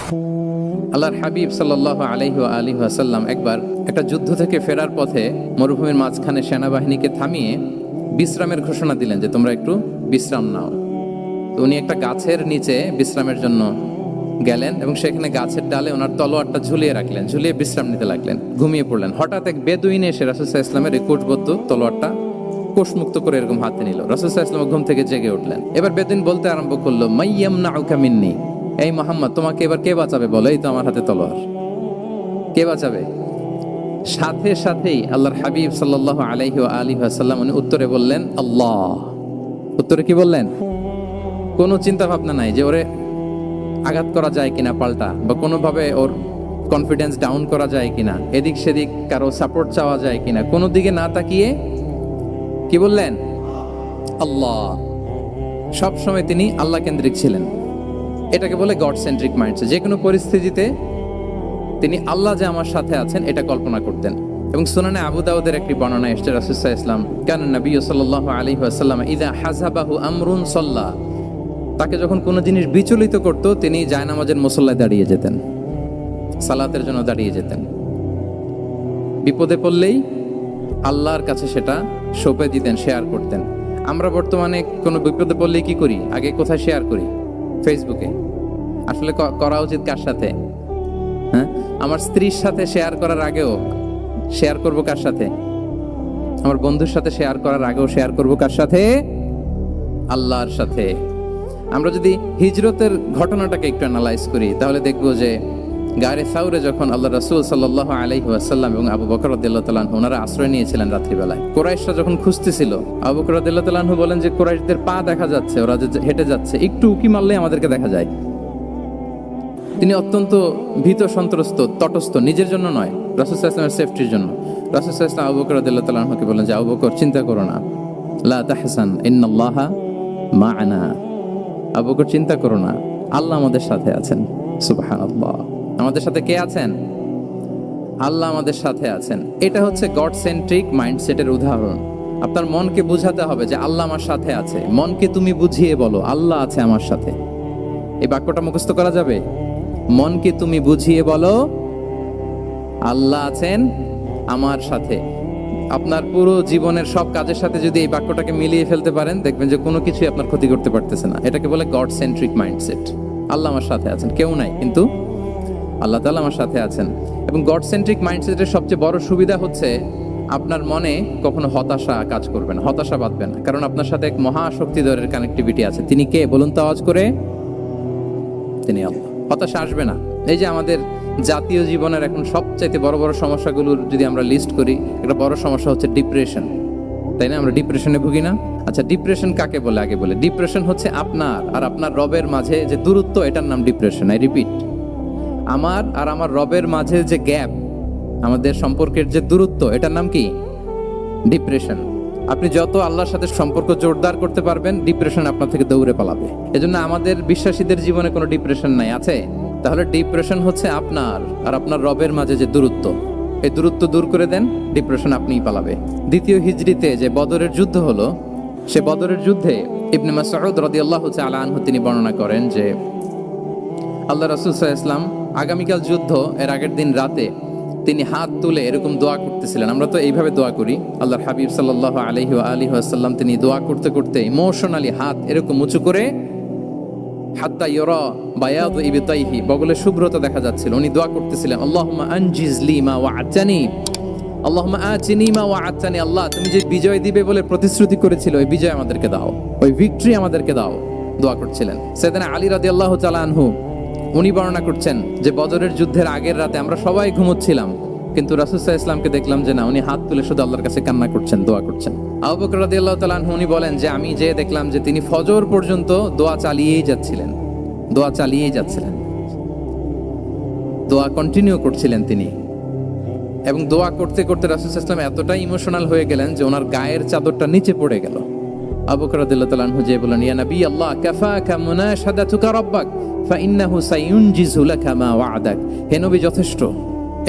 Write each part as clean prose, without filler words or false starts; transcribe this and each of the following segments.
আল্লাহর হাবিব সাল্লাল্লাহু আলাইহি ওয়া আলিহি ওয়াসাল্লাম একবার একটা যুদ্ধ থেকে ফেরার পথে মরুভূমির মাঝখানে সেনাবাহিনীকে থামিয়ে বিশ্রামের ঘোষণা দিলেন যে তোমরা একটু বিশ্রাম নাও। তো উনি একটা গাছের নিচে বিশ্রামের জন্য গেলেন এবং সেখানে গাছের ডালে ওনার তলোয়ারটা ঝুলিয়ে রাখলেন, ঝুলিয়ে বিশ্রাম নিতে লাগলেন, ঘুমিয়ে পড়লেন। হঠাৎ এক বেদুইন এসে রাসূল সাল্লাল্লাহু আলাইহি ওয়াসাল্লামের এই কোষবদ্ধ তলোয়ারটা কোষমুক্ত করে এরকম হাতে নিল। রাসূল সাল্লাল্লাহু আলাইহি ওয়াসাল্লাম ঘুম থেকে জেগে উঠলেন। এবার বেদুইন বলতে আরম্ভ করলো, মাইয়ামনাউকা মিন্নি, এই মুহাম্মদ তোমাকে এবার কে বাঁচাবে বলো, এই তো আমার হাতে তলোয়ার, কে বাঁচাবে? সাথে সাথেই আল্লাহর হাবিব সাল্লাল্লাহু আলাইহি ওয়া আলিহি ওয়াসাল্লাম উনি উত্তরে বললেন আল্লাহ। উত্তরে কি বললেন? কোনো চিন্তা ভাবনা নাই যে ওরে আঘাত করা যায় কিনা পাল্টা, বা কোনোভাবে ওর কনফিডেন্স ডাউন করা যায় কিনা, এদিক সেদিক কারো সাপোর্ট চাওয়া যায় কিনা, কোনো দিকে না তাকিয়ে কি বললেন? আল্লাহ। সব সময় তিনি আল্লাহ কেন্দ্রিক ছিলেন। এটাকে বলে গড সেন্ট্রিক মাইন্ডসেট। যে কোনো পরিস্থিতিতে তিনি আল্লাহ যে আমার সাথে আছেন এটা কল্পনা করতেন। এবং সুনানে আবু দাউদের একটি বর্ণনা এসেছে, রাসূল সাল্লাল্লাহু আলাইহি ওয়াসাল্লাম কানা নবী সাল্লাল্লাহু আলাইহি ওয়াসাল্লাম ইযা হাযাবাহু আমরুন সাল্লা, তাকে যখন কোনো জিনিস বিচলিত করত তিনি জায়নামাজের মুসল্লায় দাঁড়িয়ে যেতেন, সালাতের জন্য দাঁড়িয়ে যেতেন। বিপদে পড়লেই আল্লাহর কাছে সেটা সঁপে দিতেন, শেয়ার করতেন। আমরা বর্তমানে কোনো বিপদে পড়লেই কি করি? আগে কোথায় শেয়ার করি? ফেসবুকে। আসলে করা উচিত কার সাথে? হ্যাঁ, আমার স্ত্রীর সাথে শেয়ার করার আগেও শেয়ার করব কার সাথে? আমার বন্ধুর সাথে শেয়ার করার আগেও শেয়ার করব কার সাথে? আল্লাহর সাথে। আমরা যদি হিজরতের ঘটনাটাকে একটু অ্যানালাইজ করি তাহলে দেখব যে গারে সাউরে যখন আল্লাহ রাসূল সাল্লাল্লাহু আলাইহি ওয়াসাল্লাম এবং আবু বকর রাদিয়াল্লাহু তাআলা আনহু ওনারা আশ্রয় নিয়েছিলেন রাত্রিবেলায়, কুরাইশরা যখন খুঁজতেছিল, আবু বকর রাদিয়াল্লাহু তাআলা আনহু বলেন যে কুরাইশদের পা দেখা যাচ্ছে, ওরা যে হেঁটে যাচ্ছে, একটু উকি মারলেই আমাদেরকে দেখা যায়। তিনি অত্যন্ত ভীত সন্ত্রস্ত, তটস্থ, নিজের জন্য নয়, রাসূল সাল্লাল্লাহু আলাইহি ওয়াসাল্লামের সেফটির জন্য। রাসূল সাল্লাল্লাহু আলাইহি ওয়াসাল্লাম আবু বকর রাদিয়াল্লাহু তাআলা আনহুকে বলেন যে আবু বকর চিন্তা করো না, লা তাহসান ইন্নাল্লাহা মা'ানা, আবু বকর চিন্তা করো না, আল্লাহ আমাদের সাথে আছেন। সুবহানাল্লাহ। আমাদের সাথে কে আছেন? আল্লাহ আমাদের সাথে আছেন। এটা হচ্ছে গড সেন্ট্রিক মাইন্ডসেটের উদাহরণ। আপনার মনকে বুঝাতে হবে যে আল্লাহ আমার সাথে আছে। মনকে তুমি বুঝিয়ে বলো আল্লাহ আছে আমার সাথে। এই বাক্যটা মুখস্থ করা যাবে? মনকে তুমি বুঝিয়ে বলো আল্লাহ আছেন আমার সাথে। আপনার পুরো জীবনের সব কাজের সাথে যদি এই বাক্যটাকে মিলিয়ে ফেলতে পারেন দেখবেন যে কোনো কিছুই আপনার ক্ষতি করতে পারতেছে না। এটাকে বলে গড সেন্ট্রিক মাইন্ডসেট। আল্লাহ আমার সাথে আছেন, কেউ নাই কিন্তু আল্লাহ তাআলা আমার সাথে আছেন। এবং গড সেন্ট্রিক মাইন্ডসেটের সবচেয়ে বড় সুবিধা হচ্ছে আপনার মনে কখনো হতাশা কাজ করবে না, হতাশা বাঁধবে না, কারণ আপনার সাথে এক মহাশক্তিধরের কানেক্টিভিটি আছে। তিনি কে বলুন তো আওয়াজ করে? তিনি আল্লাহ। হতাশা আসবে না। এই যে আমাদের জাতীয় জীবনের এখন সবচাইতে বড় বড় সমস্যাগুলোর যদি আমরা লিস্ট করি, একটা বড় সমস্যা হচ্ছে ডিপ্রেশন, তাই না? আমরা ডিপ্রেশনে ভুগি না? আচ্ছা, ডিপ্রেশন কাকে বলে? আগে বলে, ডিপ্রেশন হচ্ছে আপনার আর আপনার রবের মাঝে যে দূরত্ব, এটার নাম ডিপ্রেশন। আই রিপিট, আমার আর আমার রবের মাঝে যে গ্যাপ, আমাদের সম্পর্কের যে দূরত্ব, এটার নাম কি? ডিপ্রেশন। আপনি যত আল্লাহর সাথে সম্পর্ক জোরদার করতে পারবেন, ডিপ্রেশন আপনার থেকে দৌড়ে পালাবে। এজন্য আমাদের বিশ্বাসীদের জীবনে কোনো ডিপ্রেশন নাই, আছে? তাহলে ডিপ্রেশন হচ্ছে আপনার আর আপনার রবের মাঝে যে দূরত্ব, এই দূরত্ব দূর করে দেন, ডিপ্রেশন আপনিই পালাবে। দ্বিতীয় হিজরিতে যে বদরের যুদ্ধ হলো, সে বদরের যুদ্ধে ইবনে মাসউদ রাদিয়াল্লাহু তাআলা আনহু তিনি বর্ণনা করেন যে আল্লাহ রাসূল সাল্লাল্লাহু আলাইহি ওয়াসাল্লাম আগামীকাল যুদ্ধ এর আগের দিন রাতে তিনি হাত তুলে এরকম দোয়া করতেছিলেন। আমরা তো এইভাবে দোয়া করি। আল্লাহর হাবিব সাল্লাল্লাহু আলাইহি ওয়া আলিহি ওয়াসাল্লাম তিনি দোয়া করতে করতে ইমোশনালি হাত এরকম উঁচু করে, হাত্তা ইউরা বায়াদু ইবতাইহি, বগলে শুভ্রতা দেখা যাচ্ছিল। উনি দোয়া করতেছিলেন, আল্লাহুম্মা আনজিজ লি মা ওয়া'আতানি, আল্লাহুম্মা আতিনি মা ওয়া'আতানি, আল্লাহ তুমি যে বিজয় দিবে বলে প্রতিশ্রুতি করেছিল, ওই বিজয় আমাদেরকে দাও, ওই ভিক্টরি আমাদেরকে দাও। দোয়া করছিলেন। সাইয়েদনা আলী রাদিয়াল্লাহু তাআলা আনহু উনি বর্ণনা করছেন যে বদরের যুদ্ধের আগের রাতে আমরা সবাই ঘুমোচ্ছিলাম, কিন্তু রাসূল সাল্লাল্লাহু আলাইহি ওয়াসাল্লামকে দেখলাম যে না, উনি হাত তুলে শুধু আল্লাহর কাছে কান্না করছেন, দোয়া করছেন। আবু বকর রাদিয়াল্লাহু তাআলা আনহু উনি বলেন যে আমি যে দেখলাম যে তিনি ফজর পর্যন্ত দোয়া চালিয়েই যাচ্ছিলেন, দোয়া চালিয়েই যাচ্ছিলেন, দোয়া কন্টিনিউ করছিলেন তিনি। এবং দোয়া করতে করতে রাসূল সাল্লাল্লাহু আলাইহি ওয়াসাল্লাম এতটাই ইমোশনাল হয়ে গেলেন যে ওনার গায়ের চাদরটা নিচে পড়ে গেল। আবু বকর রাদিয়াল্লাহু তাআলা আনহু যে বলেন, ইয়া নবী আল্লাহ, কাফাকা মুনাশাদাতুকা রাব্বাক ফাইন্নাহু সায়ুনজিজু লাকা মা ওয়া'আদাক। হে নবী, যথেষ্ট,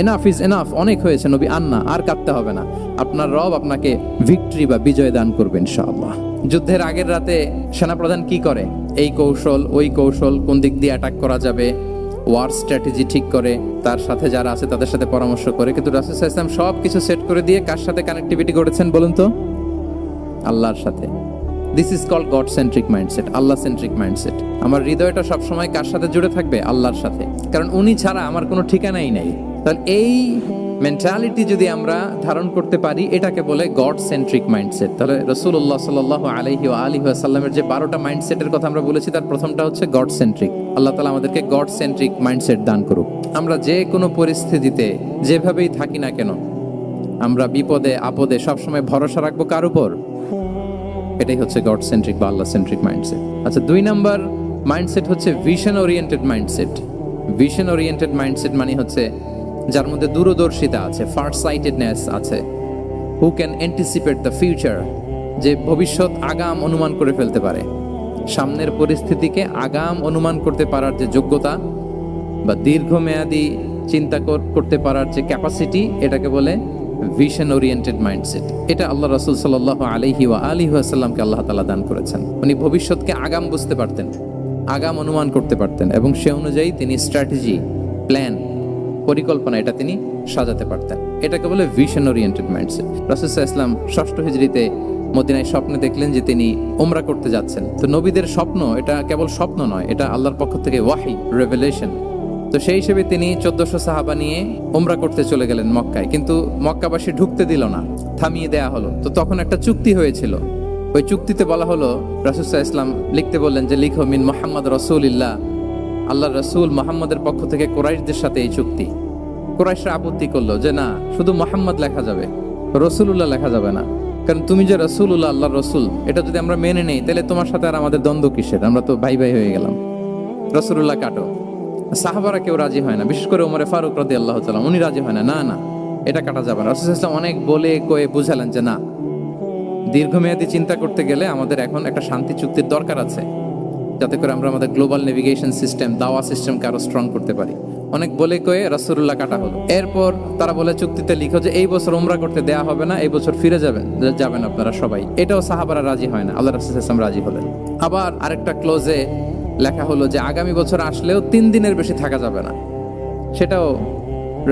এনাফ ইজ এনাফ, অনেক হয়েছে নবী, আন্না, আর কাঁদতে হবে না। আপনার রব আপনাকে ভিক্টরি বা বিজয় দান করবে ইনশাআল্লাহ। যুদ্ধের আগের রাতে সেনাপ্রধান কি করে? এই কৌশল, ওই কৌশল, কোন দিক দিয়ে অ্যাটাক করা যাবে, ওয়ার স্ট্র্যাটেজি ঠিক করে, তার সাথে যারা আছে তাদের সাথে পরামর্শ করে। কিন্তু রাসূল সাল্লাল্লাহু আলাইহি ওয়াসাল্লাম সব কিছু সেট করে দিয়ে কার সাথে কানেক্টিভিটি করেছেন বলুন তো? আল্লাহর সাথে। This is called God centric mindset, Allah centric mindset. আমার হৃদয়টা সবসময় কার সাথে জুড়ে থাকবে? আল্লাহর সাথে, কারণ উনি ছাড়া আমার কোনো ঠিকানাই নাই। তাহলে এই মেন্টালিটি যদি আমরা ধারণ করতে পারি, এটাকে বলে গড সেন্ট্রিক মাইন্ডসেট। তাহলে রাসূলুল্লাহ সাল্লাল্লাহু আলাইহি ওয়া আলিহি ওয়াসাল্লামের যে 12টা মাইন্ডসেটের কথা আমরা বলেছি, তার প্রথমটা হচ্ছে গড সেন্ট্রিক। আল্লাহ তাআলা আমাদেরকে গড সেন্ট্রিক মাইন্ডসেট দান করুক। আমরা যে কোনো পরিস্থিতিতে যেভাবেই থাকি না কেন, আমরা বিপদে আপদে সবসময় ভরসা রাখবো কার উপর? এটাই হচ্ছে গড সেন্ট্রিক বা আল্লাহ সেন্ট্রিক মাইন্ডসেট। আচ্ছা, 2 নাম্বার মাইন্ডসেট হচ্ছে vision oriented mindset. Vision oriented mindset মানে হচ্ছে যার মধ্যে দূরদর্শিতা আছে, ফার সাইটেডনেস আছে, who can anticipate the future, যে ভবিষ্যৎ আগাম অনুমান করে ফেলতে পারে, সামনের পরিস্থিতিকে আগাম অনুমান করতে পারার যে যোগ্যতা বা দীর্ঘমেয়াদী চিন্তা করতে পারার যে ক্যাপাসিটি, এটাকে বলে ভিশন ওরিয়েন্টেড মাইন্ডসেট। এটা আল্লাহ রাসূল সাল্লাল্লাহু আলাইহি ওয়া আলিহি ওয়াসাল্লামকে আল্লাহ তাআলা দান করেছেন। উনি ভবিষ্যৎকে আগাম বুঝতে পারতেন, আগাম অনুমান করতে পারতেন, এবং সে অনুযায়ী তিনি স্ট্র্যাটেজি, প্ল্যান, পরিকল্পনা এটা তিনি সাজাতে পারতেন। এটাকে বলে ভিশন ওরিয়েন্টেড মাইন্ডসেট। রাসূল সাল্লাল্লাহু আলাইহি ওয়াসাল্লাম 6ষ্ঠ হিজরিতে মদিনায় স্বপ্নে দেখলেন যে তিনি উমরা করতে যাচ্ছেন। তো নবীদের স্বপ্ন এটা কেবল স্বপ্ন নয়, এটা আল্লাহর পক্ষ থেকে ওয়াহি, রেভেলেশন। তো সেই হিসেবে তিনি 1400 সাহাবা নিয়ে উমরা করতে চলে গেলেন মক্কায়, কিন্তু মক্কাবাসী ঢুকতে দিল না, থামিয়ে দেয়া হলো। তো তখন একটা চুক্তি হয়েছিল, ওই চুক্তিতে বলা হলো, রাসূল সাল্লাল্লাহু আলাইহি ওয়াসাল্লাম লিখতে বললেন যে লিখো মিন মুহাম্মদ রাসূলিল্লাহ, আল্লাহর রাসূল মুহাম্মদের পক্ষ থেকে কুরাইশদের সাথে এই চুক্তি। কুরাইশরা আপত্তি করলো যে না, শুধু মুহাম্মদ লেখা যাবে, রাসূলুল্লাহ লেখা যাবে না, কারণ তুমি যে রাসূলুল্লাহ, আল্লাহর রাসূল, এটা যদি আমরা মেনে নেই তাহলে তোমার সাথে আর আমাদের দ্বন্দ্ব কিসের, আমরা তো ভাই ভাই হয়ে গেলাম, রাসূলুল্লাহ কাটো। সাহাবারা কেউ রাজি হয় না, বিশেষ করে ওমরে ফারুক রাদিয়াল্লাহু তাআলা, উনি রাজি হয় না, না না এটা কাটা যাবে না। রাসূল সাল্লাল্লাহু আলাইহি ওয়াসাল্লাম অনেক বলে কয়ে বুঝালেন যে না, দীর্ঘমেয়াদী চিন্তা করতে গেলে আমাদের এখন একটা শান্তি চুক্তির দরকার আছে, যাতে করে আমরা আমাদের গ্লোবাল নেভিগেশন সিস্টেম, দাওয়া সিস্টেমকে আরো স্ট্রং করতে পারি। অনেক বলে কয়ে রাসূলুল্লাহ কাটা হলো। এরপর তারা বলে চুক্তিতে লিখো যে এই বছর উমরা করতে দেয়া হবে না, এই বছর ফিরে যাবেন আপনারা সবাই। এটাও সাহাবারা রাজি হয় না, আল্লাহ রাসূল সাল্লাল্লাহু আলাইহি ওয়াসাল্লাম রাজি হলেন। আবার আরেকটা ক্লোজে লেখা হলো যে আগামী বছর আসলেও 3 দিনের বেশি থাকা যাবে না, সেটাও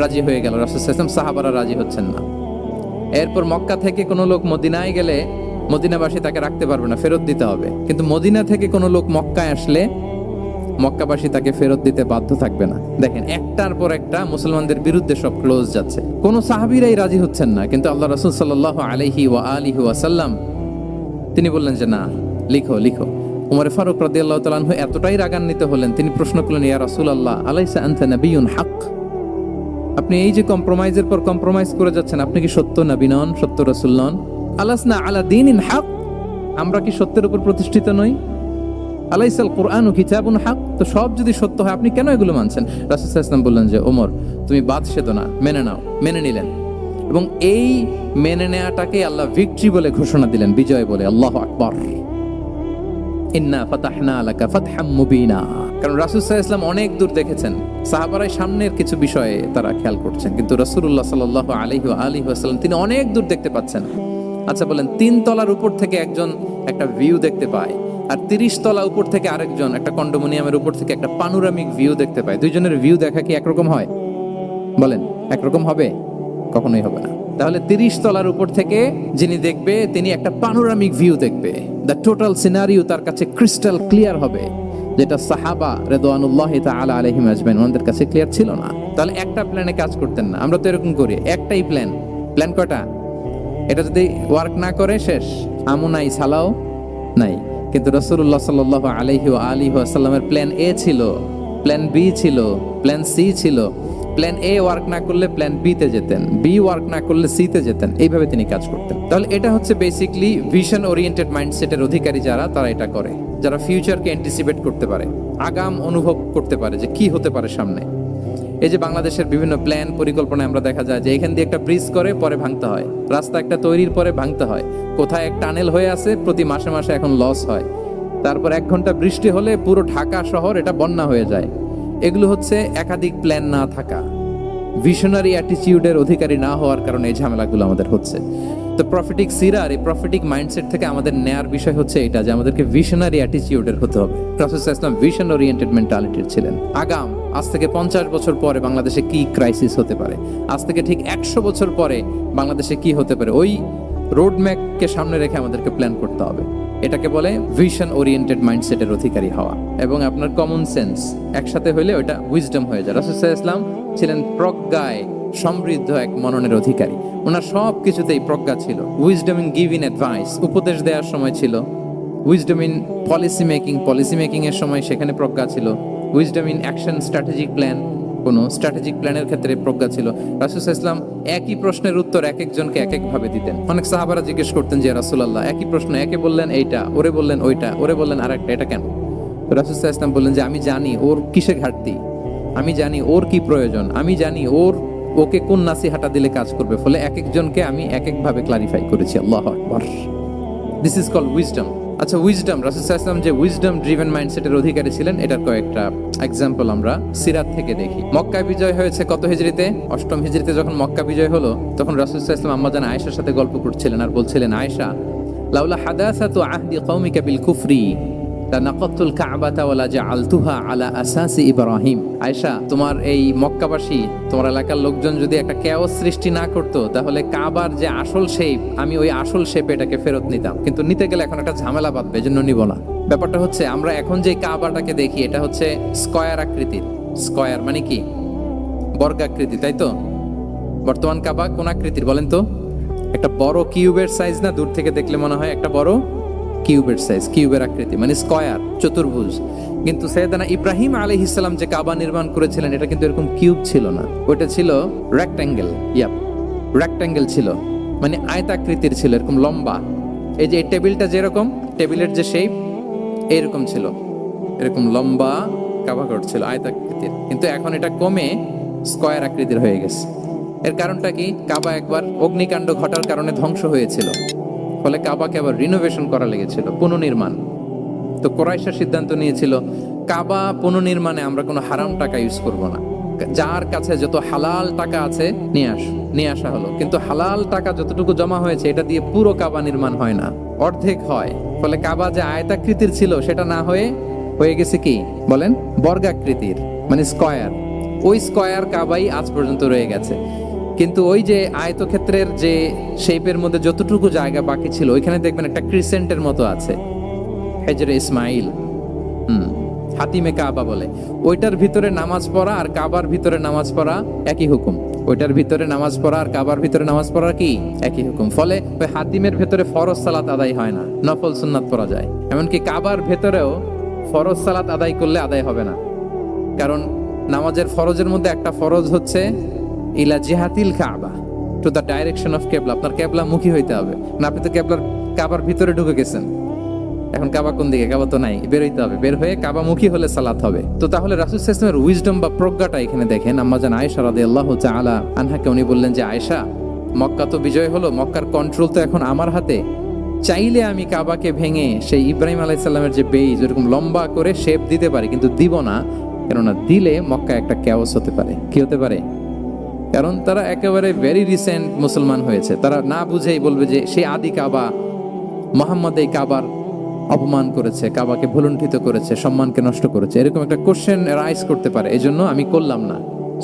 রাজি হয়ে গেল। রাসূল সাল্লাল্লাহু আলাইহি ওয়াসাল্লাম, সাহাবারা রাজি হচ্ছেন না। এরপর মক্কা থেকে কোনো লোক মদিনায় গেলে মদিনাবাসী তাকে রাখতে পারবে না, ফেরত দিতে হবে। কিন্তু মদিনা থেকে কোনো লোক মক্কায় আসলে মক্কাবাসী তাকে ফেরত দিতে বাধ্য থাকবে না। দেখেন, একটার পর একটা মুসলমানদের বিরুদ্ধে সব ক্লোজ যাচ্ছে, কোনো সাহাবীরাই রাজি হচ্ছেন না। কিন্তু আল্লাহ রাসূল সাল্লাল্লাহু আলাইহি ওয়া আলিহি ওয়াসাল্লাম তিনি বললেন যে না, লিখো লিখো। উমর ফারুক রাদিয়াল্লাহু তাআলা আনহু এতটাই রাগান্বিত হলেন, তিনি প্রশ্ন করলেন, ইয়া রাসূলুল্লাহ, আলাইসা আনতা নাবিয়্যুন হক, আপনি এই যে কম্প্রোমাইজের পর কম্প্রোমাইজ করে যাচ্ছেন, আপনি কি সত্য নবী নন, সত্য রাসূল নন? আলাসনা আলা দীনিন হক, আমরা কি সত্যের উপর প্রতিষ্ঠিত নই? আলাইসাল কুরআনু কিতাবুন হক, তো সব যদি সত্য হয় আপনি কেন এগুলো মানছেন? রাসূল সাল্লাল্লাহু আলাইহি ওয়াসাল্লাম বললেন যে ওমর, তুমি বাদ সেতো না, মেনে নাও। মেনে নিলেন, এবং এই মেনে নেওয়াটাকে আল্লাহ ভিক্টরি বলে ঘোষণা দিলেন, বিজয় বলে। আল্লাহু আকবার, ইন্না ফাতাহনা লাকা ফাতহাম মুবিনা। কারণ রাসূল সাল্লাল্লাহু আলাইহি ওয়াসাল্লাম অনেক দূর দেখেছেন, সাহাবারা সামনের কিছু বিষয়ে তারা খেয়াল করছেন, কিন্তু রাসূলুল্লাহ সাল্লাল্লাহু আলাইহি ওয়া আলিহি ওয়াসাল্লাম তিনি অনেক দূর দেখতে পাচ্ছেন। আচ্ছা বলেন, 3 তলার উপর থেকে একজন একটা ভিউ দেখতে পায়, আর 30 তলা উপর থেকে আরেকজন একটা কন্ডোমিনিয়ামের উপর থেকে একটা পানোরামিক ভিউ দেখতে পায়, দুইজনের ভিউ দেখা কি একরকম হয়? বলেন, একরকম হবে? কখনোই হবে না। তাহলে 30 তলার উপর থেকে যিনি দেখবে, তিনি একটা পানোরামিক ভিউ দেখবে, দ্য টোটাল সিনারিও তার কাছে ক্রিস্টাল ক্লিয়ার হবে, যেটা সাহাবা রিদওয়ানুল্লাহি তাআলা আলাইহিম আজমাইন ওনাদের কাছে ক্লিয়ার ছিল না। তাহলে একটা প্ল্যানে কাজ করতেন না। আমরা তো এরকম করি, একটাই প্ল্যান। প্ল্যান কয়টা? এটা যদি ওয়ার্ক না করে শেষ, আমু নাই, সালাও নাই। কিন্তু রাসূলুল্লাহ সাল্লাল্লাহু আলাইহি ওয়া আলিহি ওয়াসাল্লামের প্ল্যান এ ছিল, প্ল্যান বি ছিল, প্ল্যান সি ছিল। প্ল্যান এ ওয়ার্ক না করলে প্ল্যান বি তে যেতেন, বি ওয়ার্ক না করলে সি তে যেতেন, এইভাবে তিনি কাজ করতেন। তাহলে এটা হচ্ছে বেসিক্যালি ভিশন ওরিয়েন্টেড মাইন্ডসেটের অধিকারী যারা, তারা এটা করে, যারা ফিউচারকে অ্যান্টিসিপেট করতে পারে, আগাম অনুভব করতে পারে যে কি হতে পারে সামনে। এই যে বাংলাদেশের বিভিন্ন প্ল্যান পরিকল্পনায় আমরা দেখা যায় যে এখান দিয়ে একটা ব্রিজ করে পরে ভাঙতে হয়, রাস্তা একটা তৈরির পরে ভাঙতে হয়, কোথায় এক টানেল হয়ে আছে প্রতি মাসে মাসে এখন লস হয়, তারপর 1 ঘন্টা বৃষ্টি হলে পুরো ঢাকা শহর এটা বন্যা হয়ে যায়। এগুলো হচ্ছে একাধিক প্ল্যান না থাকা, ভিশনারি অ্যাটিটিউডের অধিকারী না হওয়ার কারণে এই ঝামেলাগুলো আমাদের হচ্ছে। তো প্রফেটিক সিরার এই প্রফেটিক মাইন্ডসেট থেকে আমাদের নেয়ার বিষয় হচ্ছে এটা যে আমাদেরকে ভিশনারি অ্যাটিটিউডের হতে হবে। রাসূল সাল্লাল্লাহু আলাইহি ওয়াসাল্লাম ভিশন ওরিয়েন্টেড মেন্টালিটির ছিলেন। আগাম আজ থেকে 50 বছর পরে বাংলাদেশে কি ক্রাইসিস হতে পারে, আজ থেকে ঠিক 100 বছর পরে বাংলাদেশে কি হতে পারে, ওই রোড ম্যাপকে সামনে রেখে আমাদেরকে প্ল্যান করতে হবে। এটাকে বলে ভিশন ওরিয়েন্টেড মাইন্ডসেটের অধিকারী হওয়া এবং আপনার কমন সেন্স একসাথে হইলে ওটা উইজডম হয়ে যায়। রাসূল সাল্লাল্লাহু আলাইহি ওয়াসাল্লাম ছিলেন প্রজ্ঞায় সমৃদ্ধ এক মননের অধিকারী। ওনার সব কিছুতেই প্রজ্ঞা ছিল। উইজডম ইন গিভিং অ্যাডভাইস, উপদেশ দেওয়ার সময় ছিল। উইজডম ইন পলিসি মেকিং এর সময় সেখানে প্রজ্ঞা ছিল। Wisdom in action strategic plan, কোনো স্ট্র্যাটেজিক প্ল্যানের ক্ষেত্রে প্রজ্ঞা ছিল। রাসূল সাল্লাল্লাহু আলাইহি ওয়াসাল্লাম একই প্রশ্নের উত্তর এক একজনকে এক এক ভাবে দিতেন। অনেক সাহাবারা জিজ্ঞেস করতেন যে রাসূলুল্লাহ একই প্রশ্ন, একে বললেন এইটা, ওরে বললেন ওইটা, ওরে বললেন আরেকটা, এটা কেন? তো রাসূল সাল্লাল্লাহু আলাইহি ওয়াসাল্লাম বললেন যে আমি জানি ওর কিসে ঘাটতি, আমি জানি ওর কি প্রয়োজন, আমি জানি ওকে কোন নাসিহাটা দিলে কাজ করবে, ফলে এক একজনকে আমি এক এক ভাবে ক্লারিফাই করেছি। আল্লাহু আকবার। This is called wisdom. আচ্ছা, উইজডম, রাসূল সাল্লাল্লাহু আলাইহি ওয়াসাল্লাম যে উইজডম ড্রিভেন মাইন্ডসেটের অধিকারী ছিলেন এটার কয়েকটা এক্সাম্পল আমরা সিরাত থেকে দেখি। মক্কা বিজয় হয়েছে কত হিজরিতে? 8ম হিজরিতে যখন মক্কা বিজয় হলো তখন রাসূল সাল্লাল্লাহু আলাইহি ওয়াসাল্লাম আম্মাজান আয়েশার সাথে গল্প করছিলেন আর বলছিলেন, আয়েশা, লাউলা হাদাসাতু আহদি কওমিকা বিল কুফরি লানাকাতুল কাবাতা ওয়ালা জাআলতুহা আলা আসাসি ইব্রাহিম। আয়েশা, তোমার এই মক্কাবাসী, তোমার এলাকার লোকজন যদি একটা কেওস সৃষ্টি না করতো তাহলে কাবার যে আসল শেপ, আমি ওই আসল শেপে এটাকে ফেরত নিতাম, কিন্তু নিতে গেলে এখন একটা ঝামেলা বাঁধবে, এজন্য নিব না। ব্যাপারটা হচ্ছে আমরা এখন যে কাবাটাকে দেখি এটা হচ্ছে স্কয়ার আকৃতির। স্কয়ার মানে কি? বর্গাকৃতি, তাই তো? বর্তমান কাবা কোন আকৃতির বলেন তো? একটা বড় কিউবের সাইজ না? দূর থেকে দেখলে মনে হয় একটা বড় কিউবের সাইজ, কিউবের আকৃতি মানে স্কয়ার, চতুর্ভুজ। কিন্তু সাইয়েদনা ইব্রাহিম আলাইহিস সালাম যে কাবা নির্মাণ করেছিলেন এটা কিন্তু এরকম কিউব ছিল না, ওটা ছিল রেক্ট্যাঙ্গেল। রেক্ট্যাঙ্গেল ছিল, মানে আয়তাকৃতির ছিল, এরকম লম্বা। এই যে এই টেবিলটা যেরকম, টেবিলের যে শেপ এরকম ছিল, এরকম লম্বা কাবা ঘর ছিল আয়তাকৃতির। কিন্তু এখন এটা কমে স্কয়ার আকৃতির হয়ে গেছে। এর কারণটা কি? কাবা একবার অগ্নিকাণ্ড ঘটার কারণে ধ্বংস হয়েছিল, ফলে কাবাকে আবার রিনোভেশন করা লেগেছিল, পুনর্নির্মাণ। তো কুরাইশরা সিদ্ধান্ত নিয়েছিল কাবা পুনর্নির্মাণে আমরা কোনো হারাম টাকা ইউজ করব না, যার কাছে যত হালাল টাকা আছে নিয়ে আসা হলো। কিন্তু হালাল টাকা যতটুকু জমা হয়েছে এটা দিয়ে পুরো কাবা নির্মাণ হয় না, অর্ধেক হয়। ফলে কাবা যে আয়তাকৃতির ছিল সেটা না হয়ে গেছে কি বলেন? বর্গাকৃতির, মানে স্কয়ার। ওই স্কয়ার কাবাই আজ পর্যন্ত রয়ে গেছে। কিন্তু ওই যে আয়তক্ষেত্রের যে শেপের মধ্যে যতটুকু জায়গা বাকি ছিল ওইখানে দেখবেন একটা ক্রিসেন্টের মতো আছে, হেজরে ইসমাইল, হাতিমে কাবা বলে। ওইটার ভিতরে নামাজ পড়া আর কাবার ভিতরে নামাজ পড়া একই হুকুম। ওইটার ভিতরে নামাজ পড়া আর কাবার ভিতরে নামাজ পড়া কি একই হুকুম। ফলে ওই হাতিমের ভেতরে ফরজ সালাত আদায় হয় না, নফল সুন্নাত পড়া যায়। এমনকি কাবার ভেতরেও ফরজ সালাত আদায় করলে আদায় হবে না, কারণ নামাজের ফরজের মধ্যে একটা ফরজ হচ্ছে ইলা জিহাতিল কাবা, টু দ্য ডাইরেকশন অফ কেবলা। আপনার কেবলা মুখী হইতে হবে না, আপনি তো কাবার ভিতরে ঢুকে গেছেন, এখন কাবা কোন দিকে? কাবা তো নাই, বের হইতে হবে, বের হয়ে কাবা মুখী হলে সালাত হবে। তো তাহলে রাসূল সাল্লাল্লাহু আলাইহি ওয়াসাল্লামের উইজডম বা প্রজ্ঞাটা এখানে দেখেন। আম্মাজান আয়েশা রাদিয়াল্লাহু তাআলা আনহাকে উনি বললেন যে আয়েশা, মক্কা তো বিজয় হলো, মক্কার কন্ট্রোল তো এখন আমার হাতে, চাইলে আমি কাবাকে ভেঙে সেই ইব্রাহিম আলাইহিস সালামের যে বেইজ এরকম লম্বা করে শেপ দিতে পারি, কিন্তু দিব না, কেননা দিলে মক্কা একটা কেওস হতে পারে। কি হতে পারে? কারণ তারা একেবারে ভেরি রিসেন্ট মুসলমান হয়েছে, তারা না বুঝেই বলবে যে সেই আদি কাবা, মুহাম্মদ এই কাবার অপমান করেছে, কাবাকে ভুলুণ্ঠিত করেছে, সম্মানকে নষ্ট করেছে, এরকম একটা কোশ্চেন রাইজ করতে পারে। এজন্য আমি করলাম না।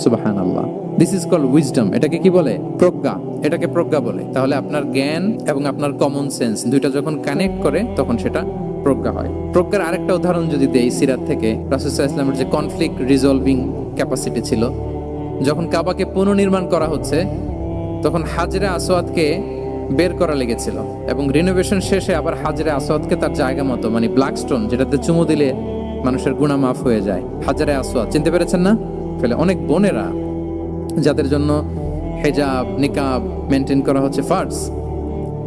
সুবহানাল্লাহ। This is called wisdom. এটাকে কি বলে? প্রজ্ঞা। এটাকে প্রজ্ঞা বলে। তাহলে আপনার জ্ঞান এবং আপনার কমন সেন্স দুইটা যখন কানেক্ট করে তখন সেটা প্রজ্ঞা হয়। প্রজ্ঞার আরেকটা উদাহরণ যদি দেই সিরাত থেকে, রাসূল সাল্লাল্লাহু আলাইহি ওয়াসাল্লামের যে কনফ্লিক্ট রিজলভিং ক্যাপাসিটি ছিল, যখন কাবাকে পুনর্নির্মাণ করা হচ্ছে তখন হাজরে আসওয়াদকে বের করা লেগেছিল এবং রিনোভেশন শেষে আবার হাজরে আসওয়াদকে তার জায়গা মতো, মানে ব্ল্যাক স্টোন যেটাতে চুমু দিলে মানুষের গুনাহ মাফ হয়ে যায়, হাজরে আসওয়াদ, চিনতে পেরেছেন না? ফলে অনেক বোনেরা যাদের জন্য হিজাব নিকাব মেনটেন করা হচ্ছে ফার্জ,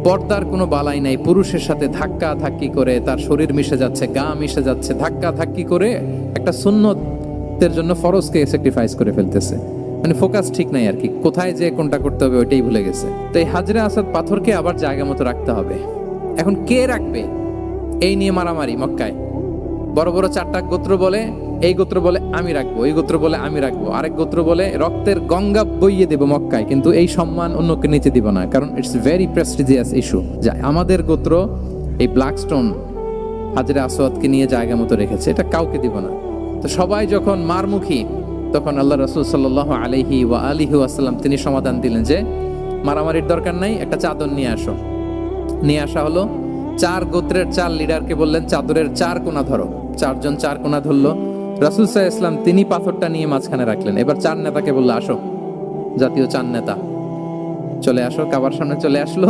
পর্দার কোনো বালাই নাই, পুরুষের সাথে ধাক্কা ধাক্কি করে তার শরীর মিশে যাচ্ছে, গা মিশে যাচ্ছে, ধাক্কা ধাক্কি করে একটা সুন্নতের জন্য ফরজকে স্যাক্রিফাইস করে ফেলতেছে। মানে ফোকাস ঠিক নাই আর কি, কোথায় যে কোনটা করতে হবে ওইটাই ভুলে গেছে। তো এই হাজরে আসওয়াদ পাথরকে আবার জায়গা মতো রাখতে হবে। এখন কে রাখবে এই নিয়ে মারামারি মক্কায়। বড় বড় 4টা গোত্র বলে এই গোত্র বলে আমি রাখবো, এই গোত্র বলে আমি রাখবো, আরেক গোত্র বলে রক্তের গঙ্গা বইয়ে দেবো মক্কায়, কিন্তু এই সম্মান অন্যকে নিতে দিব না, কারণ ইটস ভেরি প্রেস্টিজিয়াস ইস্যু। যে আমাদের গোত্র এই ব্ল্যাক স্টোন হাজরে আসওয়াদকে নিয়ে জায়গা মতো রেখেছে, এটা কাউকে দিব না। তো সবাই যখন মারমুখী, তখন আল্লাহ রাসূল সাল্লাল্লাহু আলাইহি ওয়া আলিহি ওয়াসাল্লাম তিনি সমাধান দিলেন যে মারামারির দরকার নাই, একটা চাদর নিয়ে আসো। নিয়ে আসা হলো। 4 গোত্রের 4 লিডারকে বললেন চাদরের 4 কোণা ধরো। 4 জন 4 কোণা ধরলো। রাসূল সাল্লাল্লাহু আলাইহি ওয়াসাল্লাম তিনি পাথরটা নিয়ে মাঝখানে রাখলেন। এবার 4 নেতাকে বললো আসো, জাতীয় 4 নেতা চলে আসো, কাবার সামনে চলে আসলো।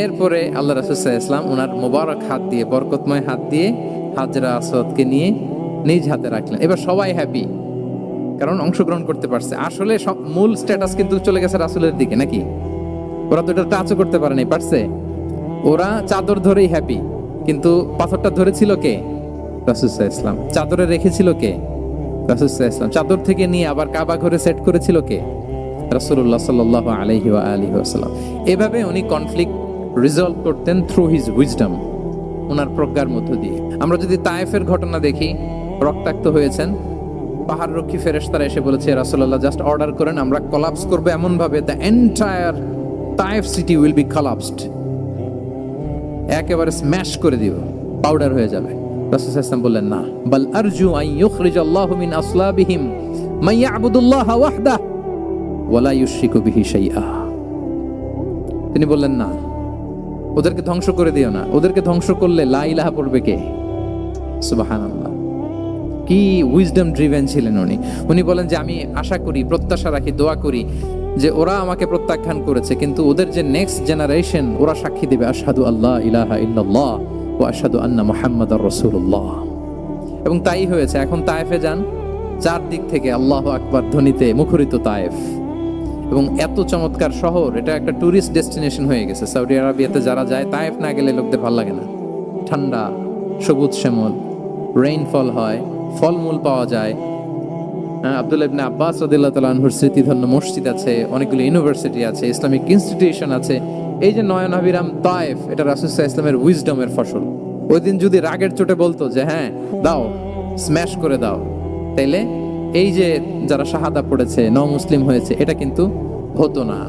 এরপরে আল্লাহ রাসূল সাল্লাল্লাহু আলাইহি ওয়াসাল্লাম ওনার মোবারক হাত দিয়ে, বরকতময় হাত দিয়ে হাজরা আসওয়াদকে নিয়ে নিজ হাতে রাখলেন। এবার সবাই হ্যাপি, কারণ অংশগ্রহণ করতে পারছে। আসলে সব মূল স্ট্যাটাস কিন্তু চলে গেছে রাসূলের দিকে, নাকি? ওরা তো এটা টাচও করতে পারে নাই, পারছে? ওরা চাদর ধরেই হ্যাপি, কিন্তু পাথরটা ধরেছিল কে? রাসূল সাল্লাল্লাহু আলাইহি ওয়াসাল্লাম। চাদরে রেখেছিল কে? রাসূল সাল্লাল্লাহু আলাইহি ওয়াসাল্লাম। চাদর থেকে নিয়ে আবার কাবা ঘরে সেট করেছিল কে? রাসূলুল্লাহ সাল্লাল্লাহু আলাইহি ওয়া আলিহি ওয়াসাল্লাম। এভাবে উনি কনফ্লিক্ট রিজলভ করতেন থ্রু হিজ উইজডম, ওনার প্রজ্ঞার মধ্য দিয়ে। আমরা যদি তায়েফের ঘটনা দেখি, রক্তাক্ত হয়েছেন, পাহাড় রক্ষী ফেরেশতারা এসে বলেছে রাসূলুল্লাহ জাস্ট অর্ডার করেন, আমরা কোলাপস করব এমন ভাবে the entire Taif city will be collapsed, একেবারে স্ম্যাশ করে দিব, পাউডার হয়ে যাবে। রাসূল সাল্লাল্লাহু আলাইহি ওয়াসাল্লাম বললেন না, বাল আরজু আন ইউখরিজাল্লাহু মিন আসলাবিহিম মান ইয়াবুদুল্লাহ ওয়াহদাহু ওয়া লা ইউশরিকু বিহি শাইআ। তিনি বললেন না, ওদেরকে ধ্বংস করে দিও না, ওদেরকে ধ্বংস করলে লা ইলাহা পড়বে কে? সুবহানাল্লাহ। কি উইজডম ড্রিভেন ছিলেন উনি। উনি বলেন যে আমি আশা করি, প্রত্যাশা রাখি, দোয়া করি যে ওরা আমাকে প্রত্যাখ্যান করেছে, কিন্তু ওদের যে নেক্সট জেনারেশন, ওরা সাক্ষী দিবে আশহাদু আল্লাহ ইলাহা ইল্লাল্লাহ ওয়া আশহাদু আন্না মুহাম্মাদার রাসূলুল্লাহ। এবং তাই হয়েছে। এখন তায়েফে যান, চারদিক থেকে আল্লাহু আকবার ধ্বনিতে মুখরিত তায়েফ, এবং এত চমৎকার শহর, এটা একটা টুরিস্ট ডেস্টিনেশন হয়ে গেছে। সৌদি আরবিয়াতে যারা যায়, তায়েফ না গেলে লোকদের ভালো লাগে না। ঠান্ডা, সবুজ শ্যামল, রেইনফল হয়, ফলমূল পাওয়া যায়। আব্দুল্লাহ ইবনে আব্বাস রাদিয়াল্লাহু তাআলা আনহুর স্মৃতিধন্য মসজিদ আছে, অনেকগুলো ইউনিভার্সিটি আছে, ইসলামিক ইনস্টিটিউশন আছে। এই যে নয়নাভিরাম তায়েফ, এটা রাসূল সাল্লাল্লাহু আলাইহি ওয়াসাল্লামের উইজডমের ফসল। ওই দিন যদি রাগের চোটে বলতো যে হ্যাঁ দাও, স্ম্যাশ করে দাও, তাইলে এই যে যারা শাহাদা পড়েছে, মুসলিম হয়েছে, এটা কিন্তু হতো না।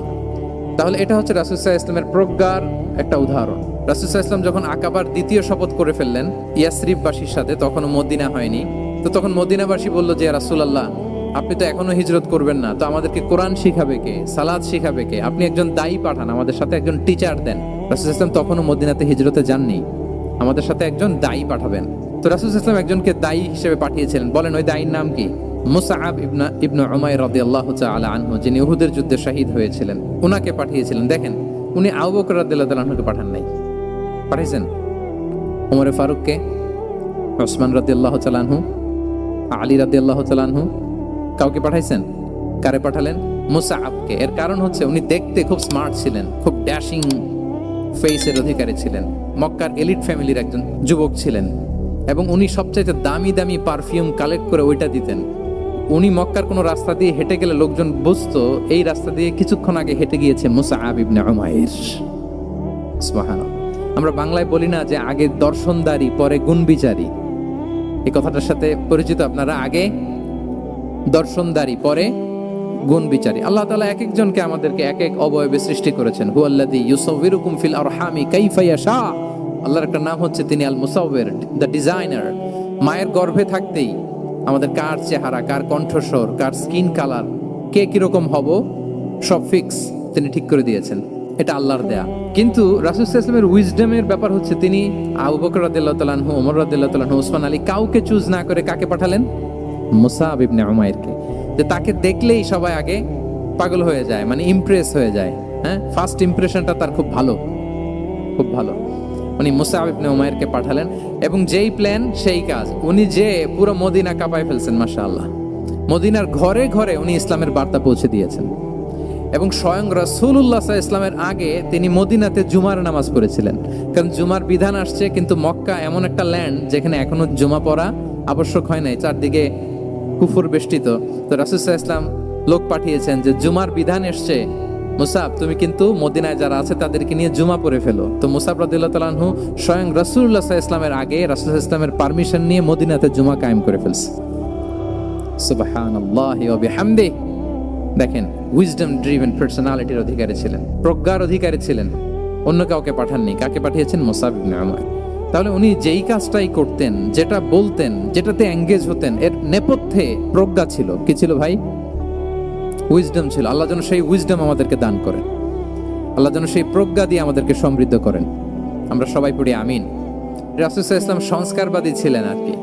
তাহলে এটা হচ্ছে রাসূল সাল্লাল্লাহু আলাইহি ওয়াসাল্লামের প্রজ্ঞার একটা উদাহরণ। রাসূল সাল্লাল্লাহু আলাইহি ওয়াসাল্লাম যখন আকাবার দ্বিতীয় শপথ করে ফেললেন ইয়াসরিববাসীর সাথে, তখনও মদিনা হয়নি। তো তখন মদিনাবাসী বলল যে রাসূলুল্লাহ, আপনি তো এখনো হিজরত করবেন না, তো আমাদেরকে কোরআন শিখাবে কে, সালাত শিখাবে কে? আপনি একজন দায়ী পাঠান, আমাদের সাথে একজন টিচার দেন। রাসূল সাল্লাল্লাহু আলাইহি ওয়াসাল্লাম তখনও মদিনাতে হিজরতে যাননি, আমাদের সাথে একজন দায়ী পাঠাবেন। তো রাসূল সাল্লাল্লাহু আলাইহি ওয়াসাল্লাম একজনকে দায়ী হিসেবে পাঠিয়েছিলেন। বলেন ওই দায়ীর নাম কি? মুসআব ইবনে উমাইর রাদিয়াল্লাহু তাআলা আনহু, যিনি উহুদের যুদ্ধে শহীদ হয়েছিলেন, উনাকে পাঠিয়েছিলেন। দেখেন, উনি আবু বকর রাদিয়াল্লাহু তাআলা আনহুকে পাঠান নাই, পাঠিয়েছেন ওমর ফারুককে, ওসমান রাদিয়াল্লাহু তাআলা আনহু, আলী রাদিয়াল্লাহু তাআলা আনহু। কাউকে পাঠাইছেন? কারে পাঠালেন? মুসআবকে। এর কারণ হচ্ছে উনি দেখতে খুব স্মার্ট ছিলেন, খুব ড্যাশিং ফেসের অধিকারী ছিলেন, মক্কার এলিট ফ্যামিলির একজন যুবক ছিলেন, এবং উনি সবচাইতে দামি দামি পারফিউম কালেক্ট করে ওইটা দিতেন। উনি মক্কার কোনো রাস্তা দিয়ে হেঁটে গেলে লোকজন বুঝতো এই রাস্তা দিয়ে কিছুক্ষণ আগে হেঁটে গিয়েছে মুসআব ইবনে উমাইর। সুবহানাল্লাহ। আমরা বাংলায় বলি না যে আগে দর্শনদারি পরে গুণবিচারী? এই কথাটার সাথে পরিচিত আপনারা? আগে দর্শনদারি পরে গুণ বিচারী। আল্লাহ তাআলা এক একজনকে আমাদেরকে এক এক অবয়বে সৃষ্টি করেছেন। হুয়াল্লাযী ইউসাউবিরুকুম ফিল আরহামি কাইফা ইয়াশা। আল্লাহর একটা নাম হচ্ছে তিনি আল মুসাউবির, দ্য ডিজাইনার। মায়ের গর্ভে থাকতেই আমাদের কার চেহারা, কার কণ্ঠস্বর, কার স্কিন কালার, কে কিরকম হব, সব ফিক্স তিনি ঠিক করে দিয়েছেন। এটা আল্লাহর দেয়া। কিন্তু রাসূল সাল্লাল্লাহু আলাইহি ওয়াসাল্লামের উইজডমের ব্যাপার হচ্ছে তিনি আবু বকর রাদিয়াল্লাহু তাআলা আনহু, ওমর রাদিয়াল্লাহু তাআলা আনহু, ওসমান আলী, কাউকে চুজ না করে কাকে পাঠালেন? মুসআব ইবনে উমাইরকে। যে তাকে দেখলেই সবাই আগে পাগল হয়ে যায়, মানে ইমপ্রেস হয়ে যায়। হ্যাঁ, ফার্স্ট ইমপ্রেশনটা তার খুব ভালো, খুব ভালো। উনি মুসআব ইবনে উমাইরকে পাঠালেন, এবং যেই প্ল্যান সেই কাজ। উনি যে পুরো মদিনা কাঁপায় ফেলছেন, মাশাআল্লাহ। মদিনার ঘরে ঘরে উনি ইসলামের বার্তা পৌঁছে দিয়েছেন, এবং স্বয়ং রাসূলুল্লাহ সাল্লাল্লাহু আলাইহি ওয়াসাল্লামের আগে তিনি মদিনাতে জুমার নামাজ পড়েছিলেন। কারণ জুমার বিধান আসছে, কিন্তু মক্কা এমন একটা ল্যান্ড যেখানে এখনো জুমা পড়া আবশ্যক হয় নাই, চারদিকে কুফর বেষ্টিত। তো রাসূল সাল্লাল্লাহু আলাইহি ওয়াসাল্লাম লোক পাঠিয়েছেন যে জুমার বিধান এসছে, মুসাব তুমি কিন্তু মদিনায় যারা আছে তাদেরকে নিয়ে জুমা পড়ে ফেলো। তো মুসাব রাদিয়াল্লাহু তাআলা আনহু স্বয়ং রাসূলুল্লাহ সাল্লাল্লাহু আলাইহি ওয়াসাল্লামের আগে রাসূল সাল্লাল্লাহু আলাইহি ওয়াসাল্লামের পারমিশন নিয়ে মদিনাতে জুমা কায়েম করে ফেলছে। সুবহানাল্লাহি ওয়া বিহামদিহি। দেখেন, উইজডম ড্রিভেন পার্সোনালিটির অধিকারী ছিলেন, প্রজ্ঞার অধিকারী ছিলেন। অন্য কাউকে পাঠাননি। কাকে পাঠিয়েছেন? মুসআব ইবনে উমার। তাহলে উনি যেই কাজটাই করতেন, যেটা বলতেন, যেটাতে এঙ্গেজ হতেন, এর নেপথ্যে প্রজ্ঞা ছিল। কি ছিল ভাই? উইজডম ছিল। আল্লাহ যেন সেই উইজডম আমাদেরকে দান করেন, আল্লাহ যেন সেই প্রজ্ঞা দিয়ে আমাদেরকে সমৃদ্ধ করেন। আমরা সবাই পড়ি আমিন। রাসূল সাল্লাল্লাহু আলাইহি ওয়াসাল্লাম সংস্কারবাদী ছিলেন আর কি।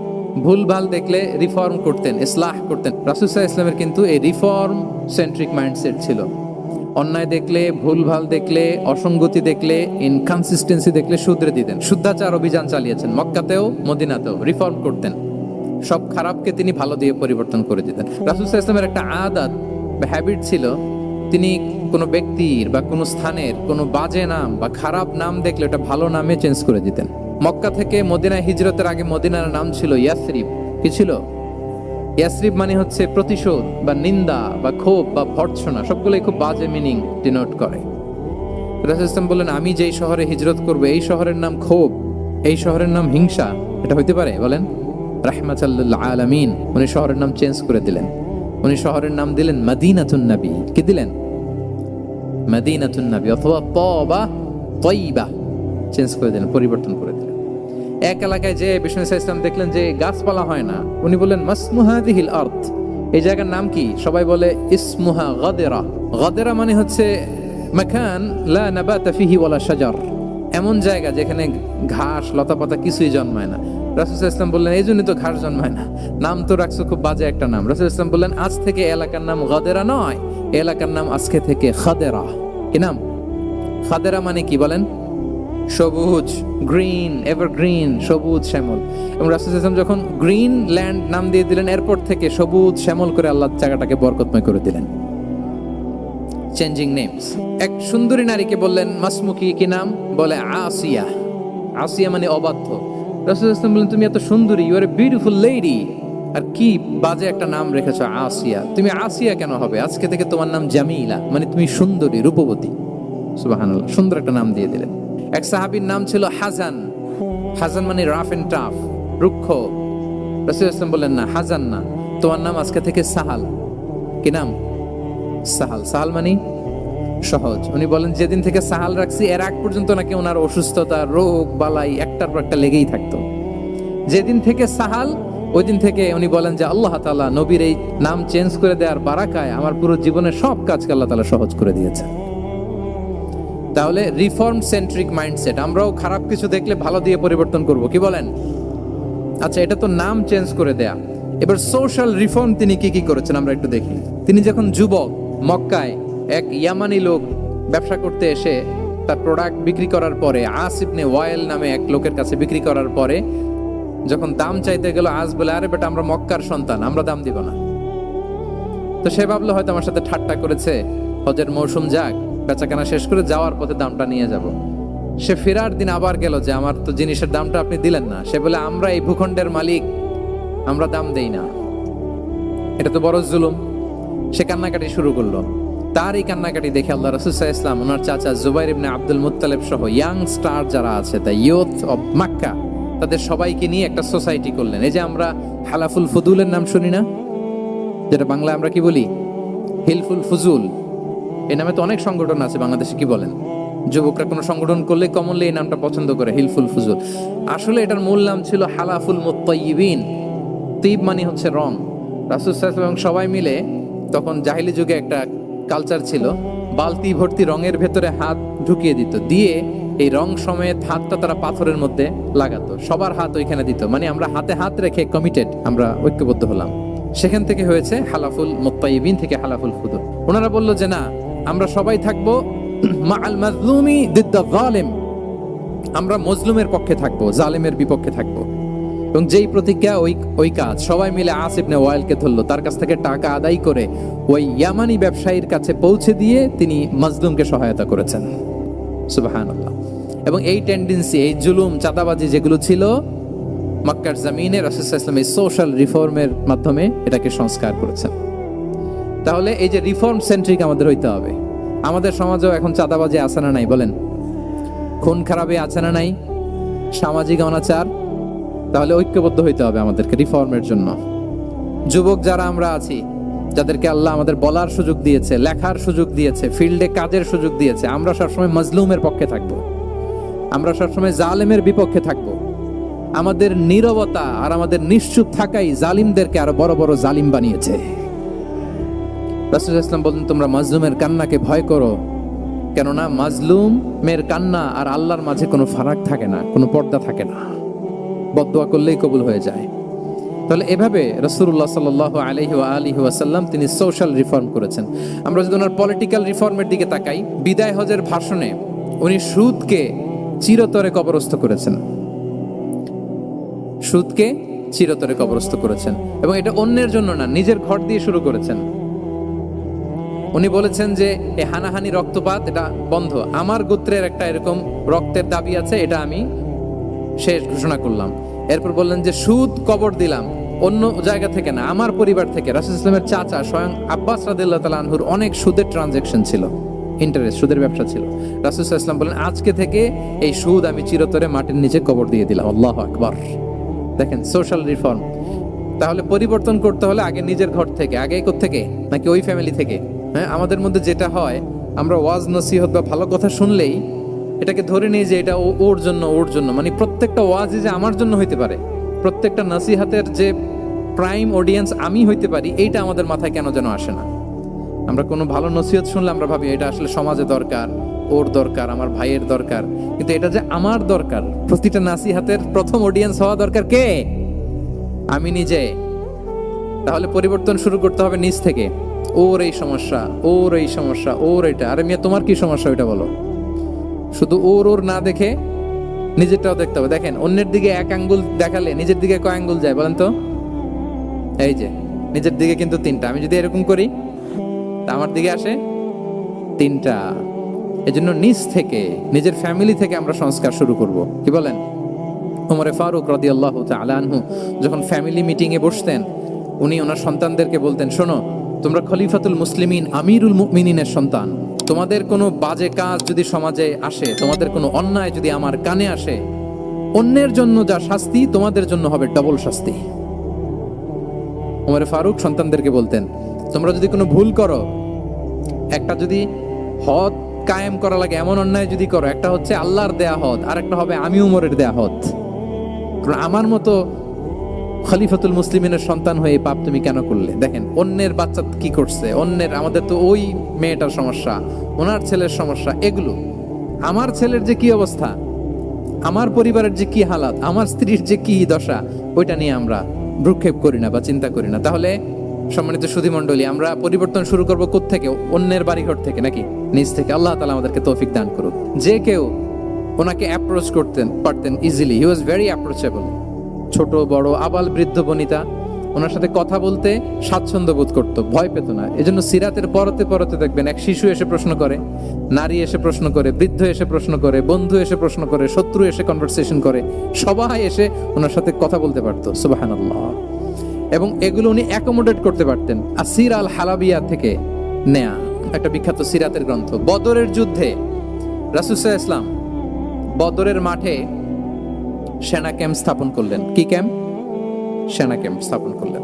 ভুলভাল দেখলে রিফর্ম করতেন, ইসলাহ করতেন। রাসূল সাল্লাল্লাহু আলাইহি ওয়াসাল্লামের কিন্তু এই রিফর্ম সেন্ট্রিক মাইন্ডসেট ছিল। অন্যায় দেখলে, ভুলভাল দেখলে, অসঙ্গতি দেখলে, ইনকনসিস্টেন্সি দেখলে শুধরে দিতেন। শুদ্ধাচার অভিযান চালিয়েছেন মক্কাতেও মদিনাতেও, রিফর্ম করতেন। সব খারাপকে তিনি ভালো দিয়ে পরিবর্তন করে দিতেন। রাসূল সাল্লাল্লাহু আলাইহি ওয়াসাল্লামের একটা আদত বা হ্যাবিট ছিল, তিনি কোনো ব্যক্তির বা কোনো স্থানের কোনো বাজে নাম বা খারাপ নাম দেখলে ওটা ভালো নামে চেঞ্জ করে দিতেন। মক্কা থেকে মদিনায় হিজরতের আগে মদিনার নাম ছিল ইয়াসরিব। কি ছিল? ইয়াসরিব মানে হচ্ছে প্রতিশোধ বা নিন্দা বা ক্ষোভ বা ভর্ৎসনা, সবগুলোই খুব বাজে মিনিং ডিনোট করে। রাসূল সাল্লাল্লাহু বললেন, আমি যেই শহরে হিজরত করব এই শহরের নাম ক্ষোভ, এই শহরের নাম হিংসা। এটা হইতে পারে? বলেন। রাহমাতাল লিল আলামিন। উনি শহরের নাম চেঞ্জ করে দিলেন। উনি শহরের নাম দিলেন মদিনাতুন নবী। কি দিলেন? মদিনাতুন নবী অথবা তওবা তয়্যিবা চেঞ্জ করে দিলেন, পরিবর্তন করে দিলেন। এক এলাকায় যে বিষ্ণু ইসলাম দেখলেন যে গাছপালা হয় না, উনি বললেন মাসমুহাদিহিল আরদ। এই জায়গার নাম কি? সবাই বলে ইসমুহা গাদেরা। গাদেরা মানে হচ্ছে মাকান লা নাবাতা ফিহি ওয়ালা শাজার, এমন জায়গা যেখানে ঘাস লতাপাতা কিছুই জন্মায় না। রাসূল ইসলাম বললেন, এই জন্যই তো ঘাস জন্মায় না, নাম তো রাখছো খুব বাজে একটা নাম। রাসূল ইসলাম বললেন, আজ থেকে এলাকার নাম গাদেরা নয়, এলাকার নাম আজকে থেকে খাদেরা। কি নাম? খাদেরা মানে কি বলেন? সবুজ, গ্রিন, এভারগ্রিন, সবুজ শ্যামল। এবং রাসূল সাল্লাল্লাহু আলাইহি ওয়াসাল্লাম যখন গ্রিন ল্যান্ড নাম দিয়ে দিলেন, এরপর থেকে সবুজ শ্যামল করে আল্লাহ জায়গাটাকে বরকতময় করে দিলেন। Changing names. এক সুন্দরী নারীকে বললেন মাসমুকি, কি নাম? বলে আসিয়া। আসিয়া মানে অবাধ্য। রাসূল সাল্লাল্লাহু আলাইহি ওয়াসাল্লাম বললেন, তুমি এত সুন্দরী, you are a beautiful lady, আর কি বাজে একটা নাম রেখেছো আসিয়া। তুমি আসিয়া কেন হবে? আজকে থেকে তোমার নাম জামিলা, মানে তুমি সুন্দরী, রূপবতী। সুবহানাল্লাহ, সুন্দর একটা নাম দিয়ে দিলেন। এক সাহাবীর নাম ছিল হাসান। হাসান মানে রাফ এন্ড টাফ, রুক্ষ। রাসূল সাল্লাল্লাহু আলাইহি ওয়াসাল্লাম বললেন, না, হাসান না, তোমার নাম আজকে থেকে সাহাল। কি নাম? সাহাল। সাহাল মানে সহজ। উনি বলেন, যেদিন থেকে সাহাল রাখছি এর আগ পর্যন্ত নাকি ওনার অসুস্থতা, রোগ বালাই একটার পর একটা লেগেই থাকতো। যেদিন থেকে সাহাল, ওই দিন থেকে উনি বলেন যে আল্লাহ তাআলা নবীর এই নাম চেঞ্জ করে দেওয়ার বারাকায় আমার পুরো জীবনের সব কাজকে আল্লাহ তাআলা সহজ করে দিয়েছে। তাহলে রিফর্ম সেন্ট্রিক মাইন্ডসেট। আমরাও খারাপ কিছু দেখলে ভালো দিয়ে পরিবর্তন করব। কি বলেন? আচ্ছা, এটা তো নাম চেঞ্জ করে দেয়া। এবার সোশ্যাল রিফর্ম তিনি কি কি করেছেন আমরা একটু দেখি। তিনি যখন যুবক, মক্কায় এক ইয়ামানি লোক ব্যবসা করতে এসে তার প্রোডাক্ট বিক্রি করার পরে, আস ইবনে ওয়াইল নামে এক লোকের কাছে বিক্রি করার পরে যখন দাম চাইতে গেল, আস বলে, আরে বেটা, আমরা মক্কার সন্তান, আমরা দাম দিব না। তো সে ভাবলো হয়তো আমার সাথে ঠাট্টা করেছে, হজের মৌসুম যাক, বেচাকেনা শেষ করে যাওয়ার পথে দামটা নিয়ে যাব। সে ফেরার দিন আবার গেল যে আমার তো জিনিসের দামটা আপনি দিলেন না। সে বলে, আমরা এই ভূখণ্ডের মালিক, আমরা দাম দেই না। এটা তো বড় জুলুম। সে কান্নাকাটি শুরু করলো। তার এই কান্নাকাটি দেখে আল্লাহ রাসূল সাল্লাল্লাহু আলাইহি ওয়াসাল্লাম ওনার চাচা জুবাইর ইবনে আব্দুল মুত্তালিব সহ ইয়াং স্টার যারা আছে, দ্য ইয়ুথ অফ মক্কা, তাদের সবাইকে নিয়ে একটা সোসাইটি করলেন। এই যে আমরা হালাফুল ফুদুলের নাম শুনি না, যেটা বাংলায় আমরা কি বলি? হিলফুল ফুজুল। এই নামে তো অনেক সংগঠন আছে বাংলাদেশে। কি বলেন? যুবকরা কোনো সংগঠন করলে কমনলি এই নামটা পছন্দ করে, হিলফুল ফুজুল। আসলে এটার মূল নাম ছিল হালাফুল মুত্তাইয়িবিন। তিব মানে হচ্ছে রং। রাসূল সাল্লাল্লাহু আলাইহি ওয়াসাল্লাম সবাই মিলে, তখন জাহিলি যুগে একটা কালচার ছিল, বালতি ভর্তি রঙের ভেতরে হাত ঢুকিয়ে দিত, দিয়ে এই রং সমেত হাতটা তারা পাথরের মধ্যে লাগাতো, সবার হাত ওইখানে দিত। মানে আমরা হাতে হাত রেখে কমিটেড, আমরা ঐক্যবদ্ধ হলাম। সেখান থেকে হয়েছে হালাফুল মুত্তাইয়িবিন থেকে হালাফুল ফুদুল। ওনারা বলল যে না, আমরা সবাই থাকবো মাআল মাজলুমি দিদ্দা যালিম, আমরা মজলুমের পক্ষে থাকবো, জালেমের বিপক্ষে থাকবো। এবং যেই প্রতিজ্ঞা ওই কাজ। সবাই মিলে আস ইবনে ওয়াইলকে ধরলো, তার কাছ থেকে টাকা আদায় করে ওই ইয়ামানি ব্যবসায়ীর কাছে পৌঁছে দিয়ে তিনি মাজলুমকে সহায়তা করেছেন। সুবহানাল্লাহ। এবং এই টেন্ডেন্সি, এই জুলুম, চাঁদাবাজি যেগুলো ছিল মক্কার জমিনে, রাসূল সাল্লাল্লাহু আলাইহি ওয়াসাল্লাম এই সোশ্যাল রিফর্মের মাধ্যমে এটাকে সংস্কার করেছেন। তাহলে এই যে রিফর্ম সেন্ট্রিক আমাদের হইতে হবে। আমাদের সমাজেও এখন চাঁদাবাজি আছে না নাই? বলেন। খুন খারাপে আছে না নাই? সামাজিক অনাচার। তাহলে ঐক্যবদ্ধ হইতে হবে আমাদেরকে রিফর্মের জন্য। যুবক যারা আমরা আছি, যাদেরকে আল্লাহ আমাদের বলার সুযোগ দিয়েছে, লেখার সুযোগ দিয়েছে, ফিল্ডে কাজের সুযোগ দিয়েছে, আমরা সবসময় মজলুমের পক্ষে থাকবো, আমরা সবসময় জালেমের বিপক্ষে থাকবো। আমাদের নীরবতা আর আমাদের নিশ্চুপ থাকাই জালিমদেরকে আরো বড় বড় জালিম বানিয়েছে। রাসূল ইসলাম বলেন, তোমরা মাজলুমের কান্নাকে ভয় করো, কেননা মাজলুমের কান্না আর আল্লাহর মাঝে কোনো ফারাক থাকে না, কোনো পর্দা থাকে না, বদদোয়া করলেই কবুল হয়ে যায়। তাহলে এভাবে রাসূলুল্লাহ সাল্লাল্লাহু আলাইহি ওয়া আলিহি ওয়াসাল্লাম তিনি সোশ্যাল রিফর্ম করেছেন। আমরা যদি ওনার পলিটিক্যাল রিফর্মের দিকে তাকাই, বিদায় হজের ভাষণে উনি সুদকে চিরতরে কবরস্থ করেছেন, সুদকে চিরতরে কবরস্থ করেছেন, এবং এটা অন্যের জন্য না, নিজের ঘর দিয়ে শুরু করেছেন। উনি বলেছেন যে এই হানাহানি রক্তপাত এটা বন্ধ, আমার গোত্রের একটা এরকম রক্তের দাবি আছে, এটা আমি শেষ ঘোষণা করলাম। এরপর বললেন যে সুদ কবর দিলাম, অন্য জায়গা থেকে না, আমার পরিবার থেকে। রাসূল ইসলামের চাচা স্বয়ং আব্বাস রাদিয়াল্লাহু তাআলা আনহুর অনেক সুদের ট্রানজাকশন ছিল, ইন্টারেস্ট, সুদের ব্যবসা ছিল। রাসূল সাল্লাল্লাহু আলাইহি ওয়াসাল্লাম বলেন, আজকে থেকে এই সুদ আমি চিরতরে মাটির নিচে কবর দিয়ে দিলাম। আল্লাহু আকবার। দেখেন সোশ্যাল রিফর্ম। তাহলে পরিবর্তন করতে হলে আগে নিজের ঘর থেকে, আগে কোত্থেকে, নাকি ওই ফ্যামিলি থেকে? হ্যাঁ, আমাদের মধ্যে যেটা হয়, আমরা ওয়াজ নসিহত বা ভালো কথা শুনলেই এটাকে ধরে নিই যে এটা ওর জন্য, ওর জন্য, মানে প্রত্যেকটা ওয়াজই যে আমার জন্য হইতে পারে, প্রত্যেকটা নসিহতের যে প্রাইম অডিয়েন্স আমি হইতে পারি, এইটা আমাদের মাথায় কেন যেন আসে না। আমরা কোনো ভালো নসিহত শুনলে আমরা ভাবি এটা আসলে সমাজে দরকার, ওর দরকার, আমার ভাইয়ের দরকার, কিন্তু এটা যে আমার দরকার, প্রতিটা নাসিহাতের প্রথম অডিয়েন্স হওয়া দরকার কে? আমি নিজে। তাহলে পরিবর্তন শুরু করতে হবে নিজ থেকে। ওর এই সমস্যা, ওর এই সমস্যা, ওর এটা, আরে মিয়া তোমার কি সমস্যা ওইটা বলো। শুধু ওর ওর না দেখে নিজেরটাও দেখতে হবে। দেখেন, অন্যের দিকে এক আঙ্গুল দেখালে নিজের দিকে কয় আঙ্গুল যায় বলেন তো? এই যে নিজের দিকে কিন্তু তিনটা। আমি যদি এরকম করি তা আমার দিকে আসে তিনটা। এজন্য নিজ থেকে, নিজের ফ্যামিলি থেকে আমরা সংস্কার শুরু করব। কি বলেন? ওমরে ফারুক রাদিয়াল্লাহু তাআলা আনহু যখন ফ্যামিলি মিটিং এ বসতেন, উনি ওনার সন্তানদেরকে বলতেন, শোনো, তোমরা খলিফাতুল মুসলিমিন, আমিরুল মুমিনিনের সন্তান, তোমাদের কোনো বাজে কাজ যদি সমাজে আসে, তোমাদের কোনো অন্যায় যদি আমার কানে আসে, অন্যের জন্য যা শাস্তি তোমাদের জন্য হবে ডবল শাস্তি। ওমরে ফারুক সন্তানদেরকে বলতেন, তোমরা যদি কোনো ভুল করো, একটা যদি হদ কায়েম করা লাগে এমন অন্যায় যদি করো, একটা হচ্ছে আল্লাহর দেয়া হদ, আর একটা হবে আমি উমরের দেয়া হদ। আমার মতো খলিফাতুল মুসলিমিনের সন্তান হয়ে পাপ তুমি কেন করলে? দেখেন অন্যের বাচ্চা কি করছে, অন্যের, আমাদের তো ওই মেয়েটার সমস্যা, ওনার ছেলের সমস্যা, এগুলো আমার ছেলের যে কি অবস্থা, আমার পরিবারের যে কি হালাত, আমার স্ত্রীর যে কি দশা, ওইটা নিয়ে আমরা ভ্রুক্ষেপ করি না বা চিন্তা করি না। তাহলে সম্মানিত সুধীমণ্ডলী, আমরা পরিবর্তন শুরু করবো কোত্থেকে? অন্যের বাড়িঘর থেকে, নাকি নিজ থেকে? আল্লাহ তাআলা আমাদেরকে তৌফিক দান করুক। যে কেউ ওনাকে অ্যাপ্রোচ করতেন পারতেন easily, he was very approachable. ছোট বড় আবাল বৃদ্ধ বনিতা ওনার সাথে কথা বলতে স্বাচ্ছন্দ্য বোধ করতো, ভয় পেত না। এজন্য সিরাতের পরতে পরতে দেখবেন এক শিশু এসে প্রশ্ন করে, নারী এসে প্রশ্ন করে, বৃদ্ধ এসে প্রশ্ন করে, বন্ধু এসে প্রশ্ন করে, শত্রু এসে কনভারসেশন করে, সবাই এসে ওনার সাথে কথা বলতে পারতো। সুবহানাল্লাহ। এবং এগুলো উনি অ্যাকোমোডেট করতে পারতেন। আসির আল হালাবিয়া থেকে নেয়া একটা বিখ্যাত সিরাতের গ্রন্থ। বদরের যুদ্ধে রাসূল সাল্লাল্লাহু আলাইহি ওয়াসাল্লাম বদরের মাঠে সেনা ক্যাম্প স্থাপন করলেন। কি ক্যাম্প? সেনা ক্যাম্প স্থাপন করলেন।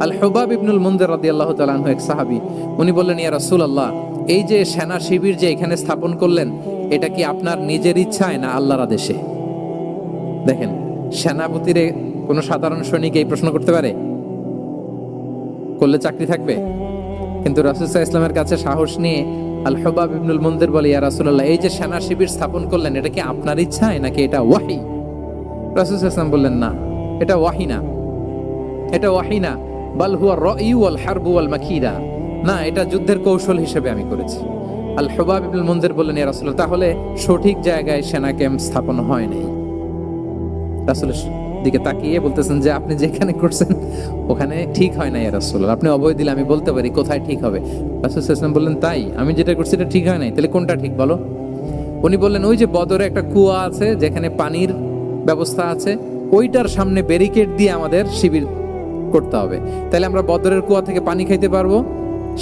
আল হুবাব ইবনুল মুনজির রাদিয়াল্লাহু তাআলা আনহু এক সাহাবী, উনি বললেন, ইয়া রাসূলুল্লাহ, এই যে সেনা শিবির যে এখানে স্থাপন করলেন, এটা কি আপনার নিজের ইচ্ছায় না আল্লাহর আদেশে? দেখেন, সেনাপতিরে কোনো সাধারণ সৈনিক এই প্রশ্ন করতে পারে? করলে চাকরি থাকবে? কিন্তু রাসূল সাল্লাল্লাহু আলাইহি ওয়াসাল্লামের কাছে সাহস নিয়ে আল হুবাব ইবনুল মুনজির বলে, ইয়া রাসূলুল্লাহ, এই যে সেনা শিবির স্থাপন করলেন, এটা কি আপনার ইচ্ছায় নাকি এটা ওয়াহী? রাসূল সাল্লাল্লাহু আলাইহি ওয়াসাল্লাম বললেন, না, এটা ওয়াহী না, এটা ওয়াহী না, বাল হুয়া রায়ু ওয়াল হারবু ওয়াল মাকিদা, না, এটা যুদ্ধের কৌশল হিসেবে আমি করেছি। আল হুবাব ইবনুল মুনজির বললেন, ইয়া রাসূলুল্লাহ, তাহলে সঠিক জায়গায় সেনা ক্যাম্প স্থাপন হয় নাই। রাসূলের দিকে তাকিয়ে বলতেছেন যে আপনি যেখানে করছেন ওখানে ঠিক হয় না ইয়া রাসূলুল্লাহ, আপনি অভয় দিলে আমি বলতে পারি কোথায় ঠিক হবে। রাসূল সাল্লাল্লাহু আলাইহি ওয়াসাল্লাম বললেন, তাই? আমি যেটা করছি এটা ঠিক হয় নাই, তাহলে কোনটা ঠিক বলো? উনি বললেন, ওই যে বদরে একটা কুয়া আছে যেখানে পানির ব্যবস্থা আছে, ওইটার সামনে ব্যারিকেড দিয়ে আমাদের শিবির করতে হবে, তাহলে আমরা বদরের কুয়া থেকে পানি খাইতে পারবো,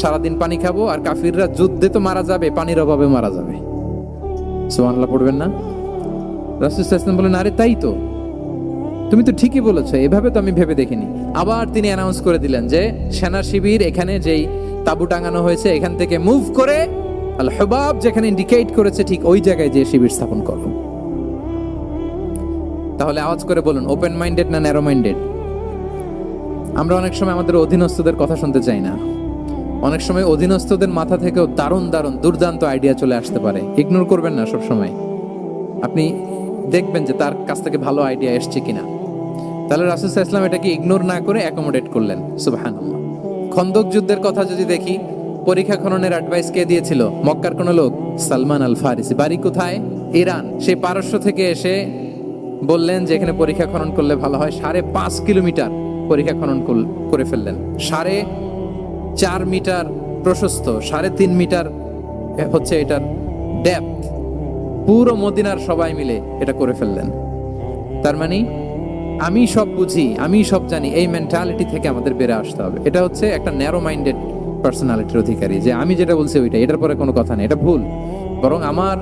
সারাদিন পানি খাবো, আর কাফিররা যুদ্ধে তো মারা যাবে, পানির অভাবে মারা যাবে। সুবহানাল্লাহ পড়বেন না? রাসূল সাল্লাল্লাহু আলাইহি ওয়াসাল্লাম বলেন, আরে তাই তো, তুমি তো ঠিকই বলেছো, এভাবে তো আমি ভেবে দেখিনি। আবার তিনি অ্যানাউন্স করে দিলেন যে সেনা শিবির এখানে যেই তাঁবু টাঙানো হয়েছে এখান থেকে মুভ করে আল হুবাব যেখানে ইন্ডিকেট করেছে ঠিক ওই জায়গায় যে শিবির স্থাপন করো। তাহলে আওয়াজ করে বলুন, ওপেন মাইন্ডেড না ন্যারো মাইন্ডেড? আমরা অনেক সময় আমাদের অধীনস্থদের কথা শুনতে চাই না। অনেক সময় অধীনস্থদের মাথা থেকেও দারুণ দারুণ দুর্দান্ত আইডিয়া চলে আসতে পারে। ইগনোর করবেন না সব সময়, আপনি দেখবেন যে তার কাছ থেকে ভালো আইডিয়া এসছে কিনা। তাহলে রাসূল সাল্লাল্লাহু আলাইহি ওয়াসাল্লাম এটাকে ইগনোর না করে অ্যাকোমোডেট করলেন। সুবহানাল্লাহ। খন্দক যুদ্ধের কথা যদি দেখি, পরীক্ষা খননের অ্যাডভাইস কে দিয়েছিল? মক্কার কোন লোক? সালমান আল ফারিসি। বাড়ি কোথায়? ইরান। সেই পারস্য থেকে এসে বললেন যে এখানে পরীক্ষা খনন করলে ভালো হয়। 5.5 কিলোমিটার পরীক্ষা খনন করে ফেললেন। 4.5 মিটার প্রশস্ত, 3.5 মিটার হচ্ছে এটার ডেপথ। পুরো মদিনার সবাই মিলে এটা করে ফেললেন। তার মানে আমি সব বুঝি, আমি সব জানি, এই মেন্টালিটি থেকে আমাদের বেড়ে আসতে হবে। এটা হচ্ছে একটা ন্যারো মাইন্ডেড পার্সোনালিটির অধিকারী, যে আমি যেটা বলছি ওইটা, এটার পরে কোনো কথা নেই, এটা ভুল। বরং আমার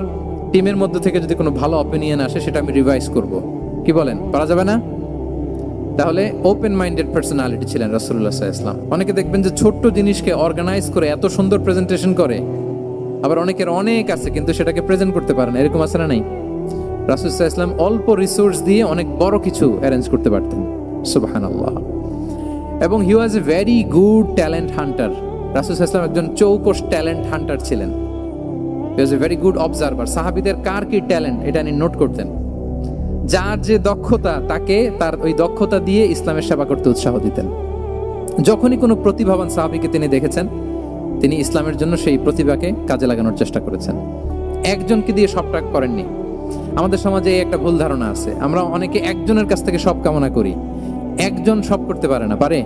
টিমের মধ্যে থেকে যদি কোনো ভালো অপিনিয়ন আসে সেটা আমি রিভাইজ করব। কি বলেন, পারা যাবে না? তাহলে ওপেন মাইন্ডেড পার্সোনালিটি ছিলেন রাসূলুল্লাহ সাল্লাল্লাহু আলাইহি ওয়াসাল্লাম। অনেকে দেখবেন যে ছোট্ট জিনিসকে অর্গানাইজ করে এত সুন্দর প্রেজেন্টেশন করে, আবার অনেকের অনেক আছে কিন্তু সেটাকে প্রেজেন্ট করতে পারে না। এরকম আছে না নাই? রাসূল সাল্লাল্লাহু আলাইহি ওয়াসাল্লাম অল্প রিসোর্স দিয়ে অনেক বড় কিছু অ্যারেঞ্জ করতে পারতেন। সুবহানাল্লাহ। এবং he was a very good talent hunter. রাসূল সাল্লাল্লাহু আলাইহি ওয়াসাল্লাম একজন চৌকস ট্যালেন্ট হান্টার ছিলেন। He was a very good observer. সাহাবীদের কার কি ট্যালেন্ট এটা তিনি নোট করতেন। যার যে দক্ষতা, তাকে তার ওই দক্ষতা দিয়ে ইসলামের সেবা করতে উৎসাহ দিতেন। যখনই কোনো প্রতিভাবান সাহাবীকে তিনি দেখেছেন, তিনি ইসলামের জন্য সেই প্রতিভাকে কাজে লাগানোর চেষ্টা করেছেন। একজনকে দিয়ে সবটা করেননি। আমাদের সমাজে এই একটা ভুল ধারণা আছে, আমরা অনেকে একজনের কাছ থেকে সব কামনা করি। একজন সব করতে পারে না, পারে?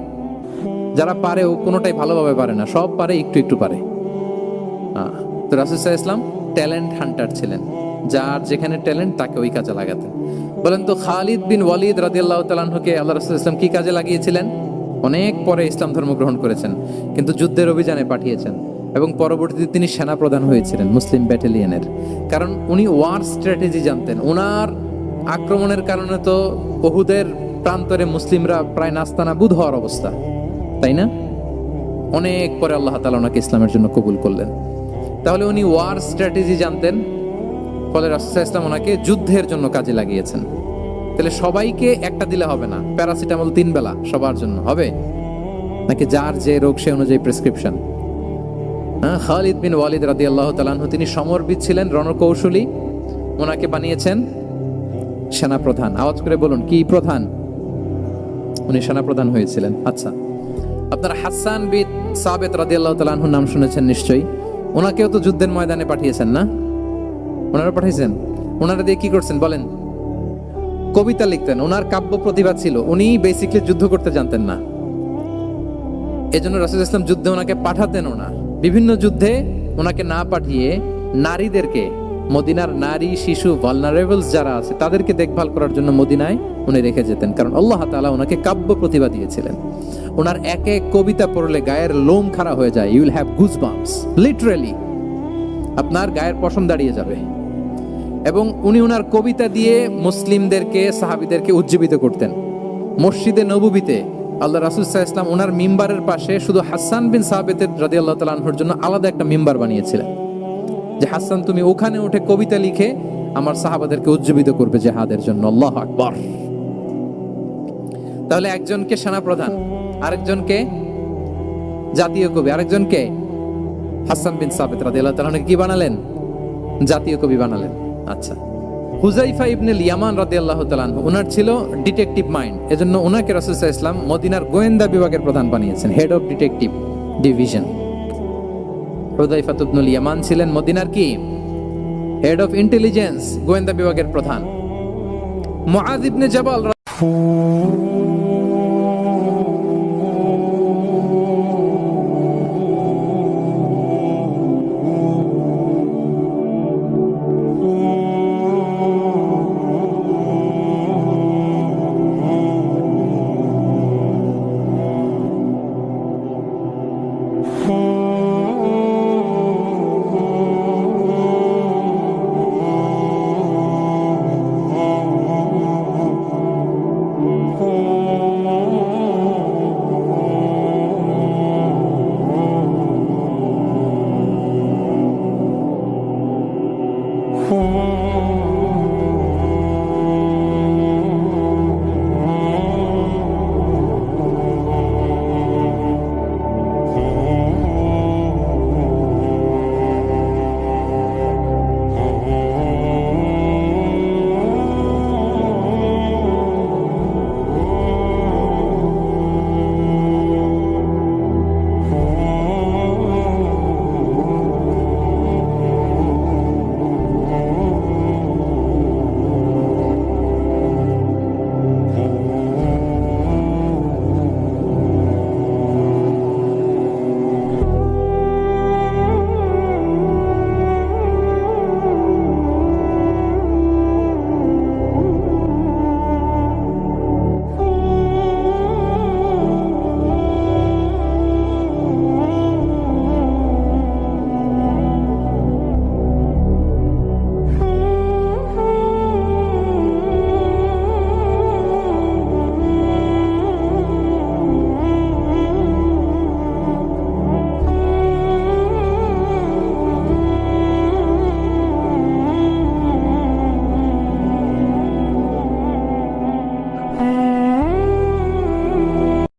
যারা পারে ও কোনোটাই ভালোভাবে পারে না, সব পারে, একটু একটু পারে। তো রাসূল সাল্লাল্লাহু আলাইহি ওয়াসাল্লাম ট্যালেন্ট হান্টার ছিলেন। যার যেখানে ট্যালেন্ট তাকে ওই কাজে লাগাতেন। বলেন তো, খালিদ বিন ওয়ালিদ রাদিয়াল্লাহু তাআলা আনহুকে আল্লাহ রাসূল সাল্লাল্লাহু আলাইহি ওয়াসাল্লাম কি কাজে লাগিয়েছিলেন? অনেক পরে ইসলাম ধর্ম গ্রহণ করেছেন, কিন্তু যুদ্ধের অভিযানে পাঠিয়েছেন এবং পরবর্তীতে তিনি সেনা প্রধান হয়েছিলেন মুসলিম ব্যাটালিয়নের। কারণ উনি ওয়ার স্ট্র্যাটেজি জানতেন। ওনার আক্রমণের কারণে তো উহুদের প্রান্তরে মুসলিমরা প্রায় নাস্তানাবুদ হওয়ার অবস্থা, তাই না? অনেক পরে আল্লাহ তাআলা ওনাকে ইসলামের জন্য কবুল করলেন। তাহলে উনি ওয়ার স্ট্র্যাটেজি জানতেন, ফলে রাসূল সাল্লাল্লাহু আলাইহি ওয়াসাল্লাম ওনাকে যুদ্ধের জন্য কাজে লাগিয়েছেন। তাহলে সবাইকে একটা দিলে হবে না, প্যারাসিটামল 3 বেলা সবার জন্য হবে নাকি? যার যে রোগ সে অনুযায়ী প্রেসক্রিপশন। খালিদ বিন ওয়ালিদ রাদিয়াল্লাহু তাআলা আনহু তিনি সমরবিদ ছিলেন, রণকৌশলী। ওনাকে বানিয়েছেন সেনা প্রধান। আওয়াজ করে বলুন, কি প্রধান? উনি সেনা প্রধান হয়েছিলেন। আচ্ছা, আপনারা হাসান বিন সাবিত রাদিয়াল্লাহু তাআলা আনহুর নাম শুনেছেন নিশ্চয়ই। ওনাকেও তো যুদ্ধের ময়দানে পাঠিয়েছেন না? ওনারা পাঠিয়েছেন। ওনারা দিয়ে কি করছেন বলেন? কবিতা লিখতেন। ওনার কাব্য প্রতিভা ছিল। উনি বেসিক্যালি যুদ্ধ করতে জানতেন না, এজন্য রাসূল সাল্লাল্লাহু আলাইহি ওয়াসাল্লাম যুদ্ধে ওনাকে পাঠাতেনও না। বিভিন্ন যুদ্ধে ওনাকে না পাঠিয়ে নারীদেরকে, মদিনার নারী, শিশু, ভালনারেবলস যারা আছে তাদেরকে দেখভাল করার জন্য মদিনায় উনি রেখে যেতেন। কারণ আল্লাহ তাআলা ওনাকে কাব্য প্রতিভা দিয়েছিলেন। ওনার এক এক কবিতা পড়লে গায়ের লোম খাড়া হয়ে যায়। You will have goosebumps, literally আপনার গায়ের পশম দাঁড়িয়ে যাবে। এবং উনি ওনার কবিতা দিয়ে মুসলিমদেরকে, সাহাবীদেরকে উজ্জীবিত করতেন। মসজিদে নববীতে আল্লাহ রাসূল সাল্লাল্লাহু আলাইহি ওয়াসাল্লাম ওনার মিম্বারের পাশে শুধু হাসান বিন সাবিত রাদিয়াল্লাহু তাআলা আনহুর জন্য আলাদা একটা মিম্বার বানিয়েছিলেন, যে হাসান তুমি ওখানে উঠে কবিতা লিখে আমার সাহাবাদেরকে উজ্জীবিত করবে জিহাদের জন্য। আল্লাহু আকবার। তাহলে একজনকে সেনা প্রধান, আরেকজনকে জাতীয় কবি, আরেকজনকে হাসান বিন সাবিত রাদিয়াল্লাহু তাআলা আনহুকে কি বানালেন? জাতীয় কবি বানালেন। আচ্ছা, হুযাইফা ইবনে ইয়ামান রাদিয়াল্লাহু তাআলা আনহু, ওনার ছিল ডিটেকটিভ মাইন্ড, এজন্য ওনাকে রাসূল সাল্লাল্লাহু আলাইহি ওয়াসাল্লাম মদিনার গোয়েন্দা বিভাগের প্রধান বানিয়েছেন, head of detective division. Huzaifa ibnul Yaman ছিলেন মদিনার কি? হেড অফ ইন্টেলিজেন্স, গোয়েন্দা বিভাগের প্রধান। মুআয ইবনে জাবাল